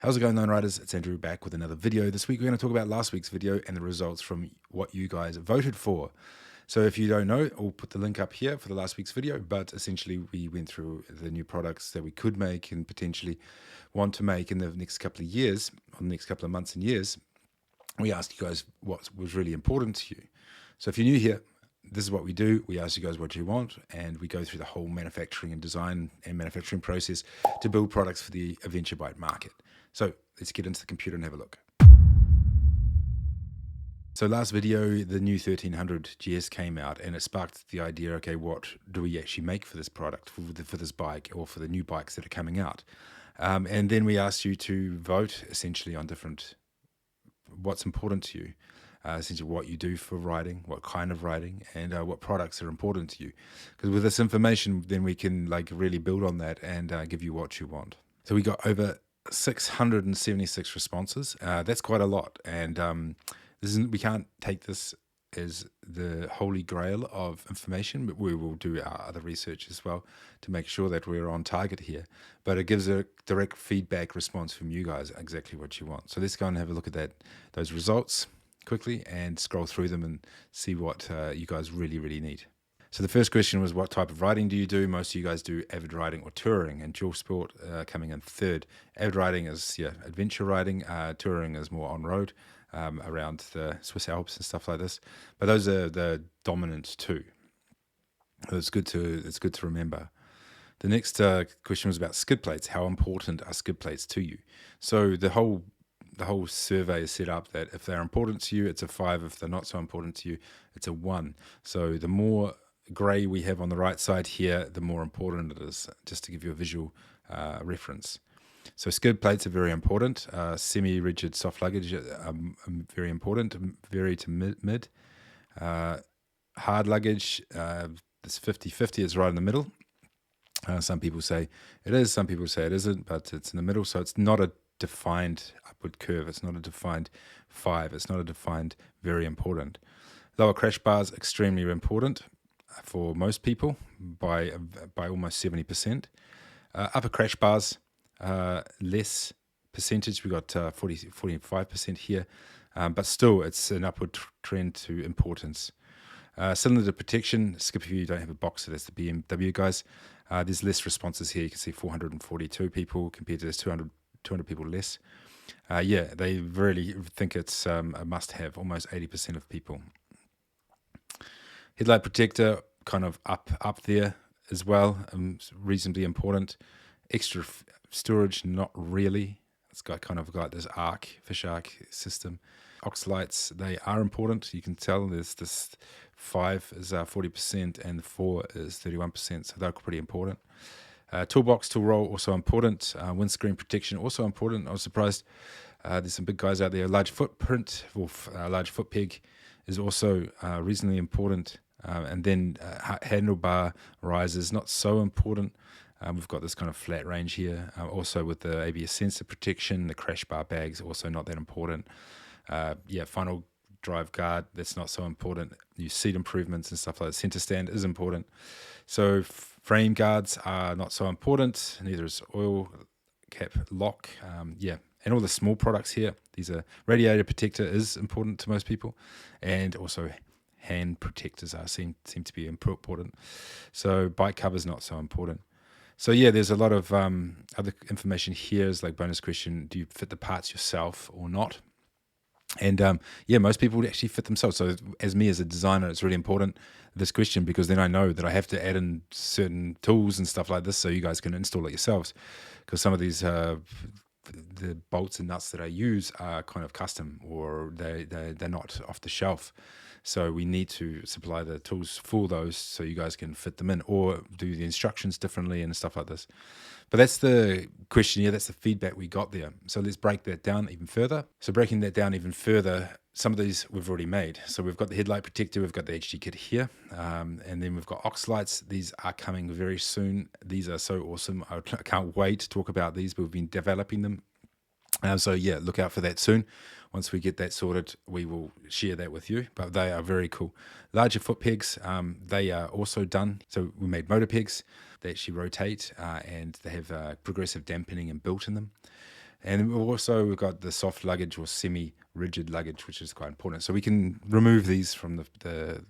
How's it going, Lone Riders? It's Andrew back with another video. This week we're going to talk about last week's video and the results from what you guys voted for. So if you don't know, I'll put the link up here for the last week's video, but essentially we went through the new products that we could make and potentially want to make in the next couple of years, or the next couple of months and years. We asked you guys what was really important to you. So if you're new here, this is what we do. We ask you guys what you want, and we go through the whole manufacturing and design and manufacturing process to build products for the adventure bike market. So let's get into the computer and have a look. So last video, the new 1300 GS came out, and it sparked the idea, okay, what do we actually make for this product, for this bike, or for the new bikes that are coming out? And then we asked you to vote essentially on different, what's important to you, essentially what you do for riding, what kind of riding, and what products are important to you. Because with this information, then we can really build on that and give you what you want. So we got over 676 responses. That's quite a lot, and we can't take this as the holy grail of information, but we will do our other research as well to make sure that we're on target here. But it gives a direct feedback response from you guys, exactly what you want. So let's go and have a look at those results quickly and scroll through them and see what you guys really need. So the first question was, what type of riding do you do? Most of you guys do avid riding or touring, and dual sport coming in third. Avid riding is adventure riding. Touring is more on-road around the Swiss Alps and stuff like this. But those are the dominant two. So it's good to remember. The next question was about skid plates. How important are skid plates to you? So the whole survey is set up that if they're important to you, it's a 5. If they're not so important to you, it's a 1. So the more gray we have on the right side here, the more important it is, just to give you a visual reference. So skid plates are very important. Semi-rigid soft luggage very important, very to mid. Hard luggage, this 50-50 is right in the middle. Some people say it is, some people say it isn't, but it's in the middle. So it's not a defined upward curve. It's not a defined 5. It's not a defined very important. Lower crash bars, extremely important for most people by almost 70%. Upper crash bars, less percentage. We got 45% here, but still it's an upward trend to importance. Cylinder protection, skip if you don't have a box, so that's the BMW guys. There's less responses here. You can see 442 people compared to this 200 people less. They really think it's a must-have, almost 80% of people. Headlight protector, kind of up there as well, reasonably important. Extra storage, not really. It's got this fish arc system. Ox lights, they are important. You can tell there's this 5 is 40% and the 4 is 31%, so they're pretty important. Toolbox, tool roll, also important. Windscreen protection, also important. I was surprised. There's some big guys out there. Large footprint, large foot peg is also reasonably important. And then handlebar risers, not so important. We've got this kind of flat range here. Also with the ABS sensor protection, the crash bar bags, also not that important. Final drive guard, that's not so important. Your seat improvements and stuff like that. Center stand is important. So frame guards are not so important. Neither is oil cap lock. And all the small products here. These are radiator protector is important to most people, and also hand protectors seem to be important. So bike covers not so important. So there's a lot of other information here. Is like bonus question: do you fit the parts yourself or not? And most people would actually fit themselves. So as a designer, it's really important, this question, because then I know that I have to add in certain tools and stuff like this so you guys can install it yourselves. Because some of these the bolts and nuts that I use are kind of custom, or they're not off the shelf. So we need to supply the tools for those so you guys can fit them in, or do the instructions differently and stuff like this. But that's the question here. That's the feedback we got there. So let's break that down even further. So breaking that down even further, some of these we've already made. So we've got the headlight protector, we've got the HD kit here, and then we've got ox lights. These are coming very soon. These are so awesome. I can't wait to talk about these, but we've been developing them. Look out for that soon. Once we get that sorted, we will share that with you, but they are very cool. Larger foot pegs, they are also done. So we made MotoPegs. They actually rotate and they have progressive dampening inbuilt in them. And we've got the soft luggage or semi-rigid luggage, which is quite important. So we can remove these from the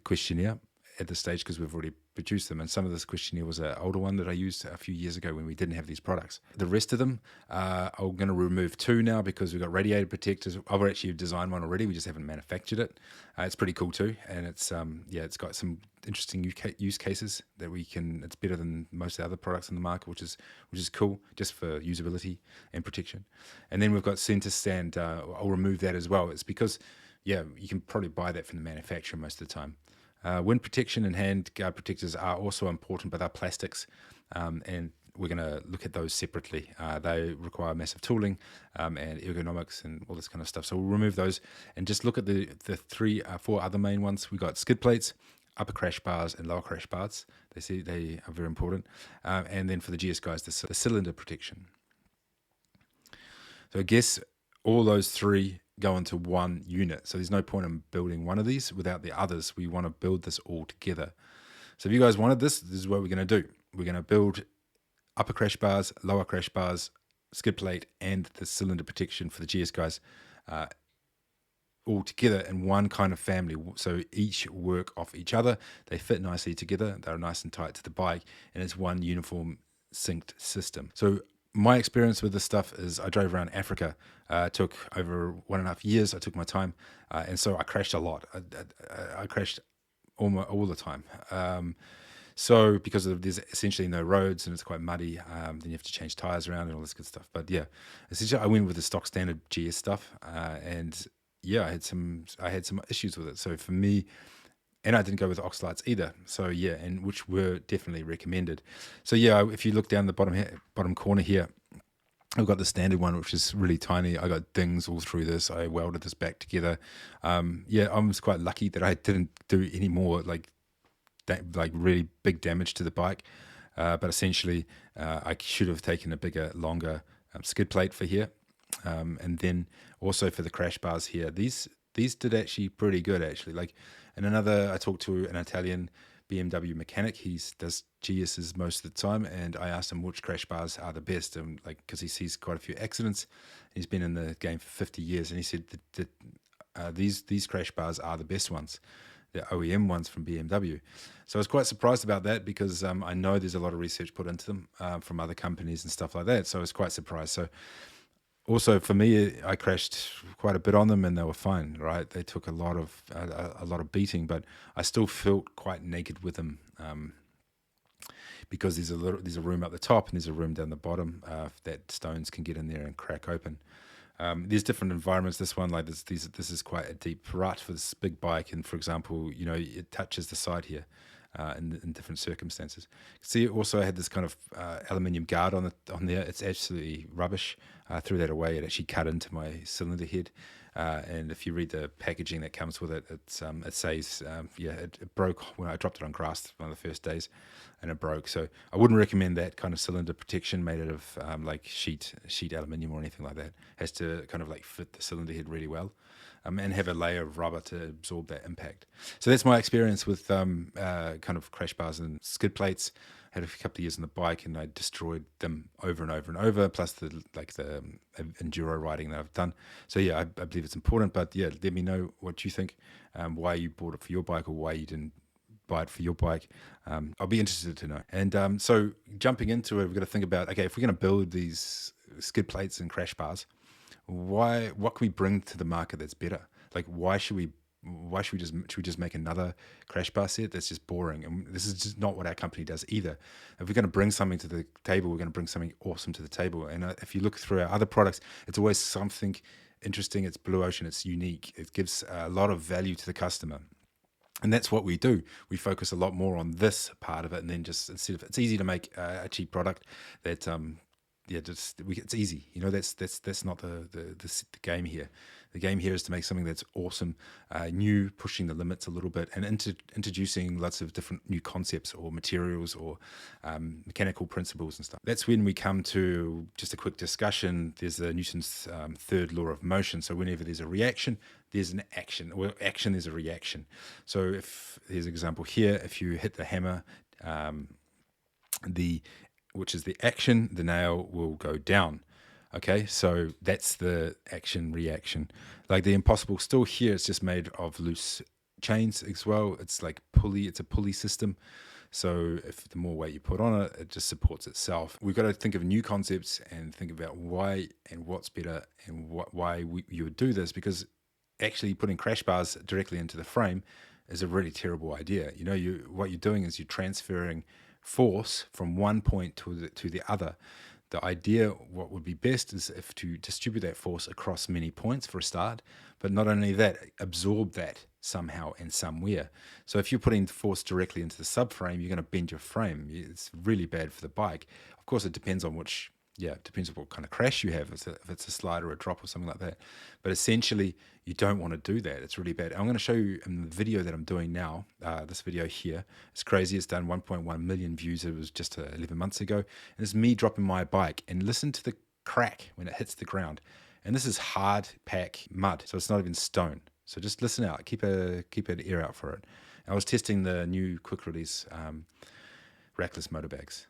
questionnaire at this stage because we've already produced them. And some of this questionnaire was an older one that I used a few years ago when we didn't have these products. The rest of them, I'm going to remove 2 now because we've got radiator protectors. I've actually designed one already. We just haven't manufactured it. It's pretty cool too. And it's got some interesting use cases that we can, it's better than most of the other products in the market, which is cool just for usability and protection. And then we've got center stand. I'll remove that as well. It's because, you can probably buy that from the manufacturer most of the time. Wind protection and hand guard protectors are also important, but they're plastics, and we're going to look at those separately. They require massive tooling and ergonomics and all this kind of stuff. So we'll remove those and just look at the 4 other main ones. We got skid plates, upper crash bars, and lower crash bars. They are very important. And then for the GS guys, the cylinder protection. So I guess all those 3 go into one unit. So there's no point in building one of these without the others. We want to build this all together. So if you guys wanted this is what we're going to do. We're going to build upper crash bars, lower crash bars, skid plate, and the cylinder protection for the GS guys all together in one kind of family. So each work off each other. They fit nicely together. They're nice and tight to the bike, and it's one uniform synced system. So my experience with this stuff is I drove around Africa. Took over 1.5 years. I took my time, and so I crashed a lot. I crashed all the time. So because there's essentially no roads and it's quite muddy, then you have to change tires around and all this good stuff. But yeah, essentially I went with the stock standard GS stuff, and yeah, I had some issues with it. So for me, and I didn't go with Oxalites either. So yeah, and which were definitely recommended. So yeah, if you look down the bottom corner here, I've got the standard one, which is really tiny. I got dings all through this. I welded this back together. Yeah, I was quite lucky that I didn't do any more like really big damage to the bike. But essentially, I should have taken a bigger, longer skid plate for here. And then also for the crash bars here, these did actually pretty good actually. Like, and I talked to an Italian BMW mechanic. He does GSs most of the time, and I asked him which crash bars are the best, and because he sees quite a few accidents. He's been in the game for 50 years, and he said that these crash bars are the best ones, the OEM ones from BMW. So I was quite surprised about that because I know there's a lot of research put into them from other companies and stuff like that. So I was quite surprised. So also for me, I crashed quite a bit on them, and they were fine. Right, they took a lot of beating, but I still felt quite naked with them because there's a room up the top and there's a room down the bottom that stones can get in there and crack open. There's different environments. This one, like this is quite a deep rut for this big bike, and for example, it touches the side here. In different circumstances. See, also I had this kind of aluminium guard on there. It's absolutely rubbish. I threw that away. It actually cut into my cylinder head. And if you read the packaging that comes with it, it says, it broke when I dropped it on grass one of the first days, and it broke. So I wouldn't recommend that kind of cylinder protection made out of like sheet aluminium or anything like that. It has to kind of like fit the cylinder head really well. And have a layer of rubber to absorb that impact. So that's my experience with kind of crash bars and skid plates. I had a couple of years on the bike, and I destroyed them over and over and over. Plus the enduro riding that I've done. So yeah, I believe it's important. But yeah, let me know what you think. Why you bought it for your bike, or why you didn't buy it for your bike. I'll be interested to know. And so jumping into it, we've got to think about, okay, if we're going to build these skid plates and crash bars, what can we bring to the market that's better? Like, should we just make another crash bar set that's just boring? And this is just not what our company does either. If we're going to bring something to the table, we're going to bring something awesome to the table. And if you look through our other products, it's always something interesting. It's blue ocean. It's unique. It gives a lot of value to the customer. And that's what we do. We focus a lot more on this part of it, and then just instead of, it's easy to make a cheap product that it's easy. That's not the game here. The game here is to make something that's awesome, new, pushing the limits a little bit, and introducing lots of different new concepts or materials or mechanical principles and stuff. That's when we come to just a quick discussion. There's the Newton's third law of motion. So whenever there's a reaction, there's an action, or action is a reaction. So if there's an example here, if you hit the hammer, which is the action, the nail will go down. Okay, so that's the action reaction. Like the Impossible still here, it's just made of loose chains as well. It's like pulley, it's a pulley system. So if the more weight you put on it, it just supports itself. We've got to think of new concepts and think about why and what's better and why you would do this, because actually putting crash bars directly into the frame is a really terrible idea. You know, what you're doing is you're transferring force from one point to the other. The idea, what would be best, is if to distribute that force across many points for a start, but not only that, absorb that somehow and somewhere. So if you're putting force directly into the subframe, you're going to bend your frame. It's really bad for the bike. Of course, it depends on it depends on what kind of crash you have, if it's a slide or a drop or something like that. But essentially, you don't want to do that. It's really bad. I'm going to show you in the video that I'm doing now, this video here. It's crazy. It's done 1.1 million views. It was just 11 months ago. And it's me dropping my bike. And listen to the crack when it hits the ground. And this is hard pack mud, so it's not even stone. So just listen out. Keep an ear out for it. I was testing the new quick release Rackless MotoBags.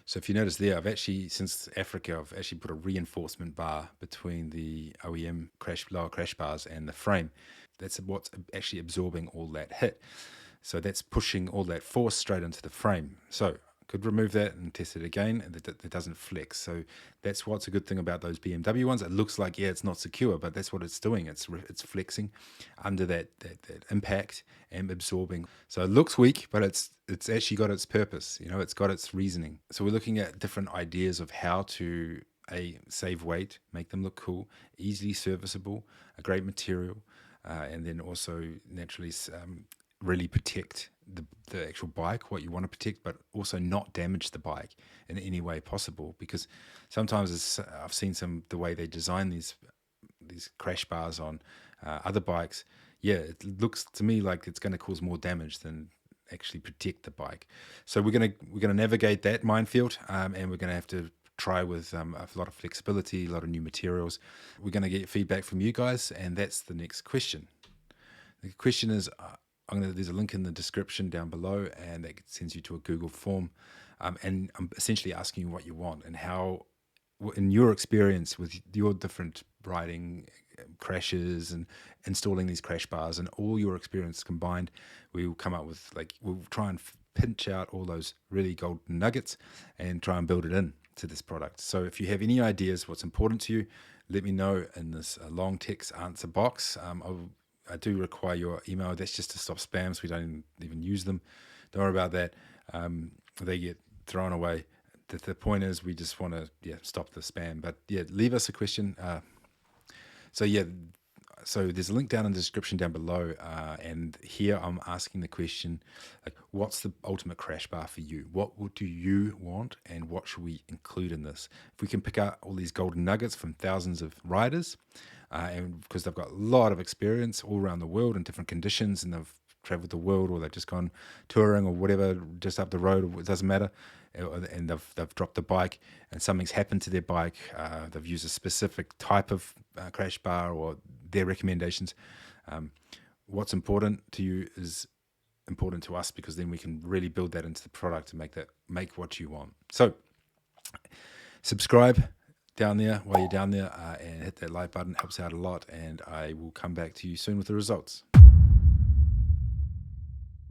So if you notice there, I've actually, since Africa, I've actually put a reinforcement bar between the OEM lower crash bars and the frame. That's what's actually absorbing all that hit. So that's pushing all that force straight into the frame. So I could remove that and test it again, and it doesn't flex. So that's what's a good thing about those BMW ones. It looks like, yeah, it's not secure, but that's what it's doing. It's flexing under that impact and absorbing. So it looks weak, but it's actually got its purpose. You know, it's got its reasoning. So we're looking at different ideas of how to save weight, make them look cool, easily serviceable, a great material, and then also naturally really protect the actual bike, what you want to protect, but also not damage the bike in any way possible. Because sometimes I've seen the way they design these crash bars on other bikes. Yeah, it looks to me like it's going to cause more damage than actually protect the bike. So we're gonna navigate that minefield, and we're gonna have to try with a lot of flexibility, a lot of new materials. We're gonna get feedback from you guys, and that's the next question. The question is, there's a link in the description down below, and that sends you to a Google form, and I'm essentially asking you what you want and how, in your experience with your different riding crashes and installing these crash bars and all your experience combined, we will come up with, we'll try and pinch out all those really golden nuggets and try and build it in to this product. So if you have any ideas what's important to you, let me know in this long text answer box. I do require your email. That's just to stop spam, so we don't even use them. Don't worry about that. They get thrown away. The point is, we just want to stop the spam. But leave us a question. So there's a link down in the description down below, and here I'm asking the question, what's the ultimate crash bar for you? What do you want, and what should we include in this? If we can pick out all these golden nuggets from thousands of riders, and because they've got a lot of experience all around the world in different conditions, and they've traveled the world, or they've just gone touring or whatever, just up the road, it doesn't matter, and they've dropped the bike and something's happened to their bike, they've used a specific type of crash bar or their recommendations. What's important to you is important to us, because then we can really build that into the product and make what you want. So subscribe down there while you're down there, and hit that like button. It helps out a lot, and I will come back to you soon with the results.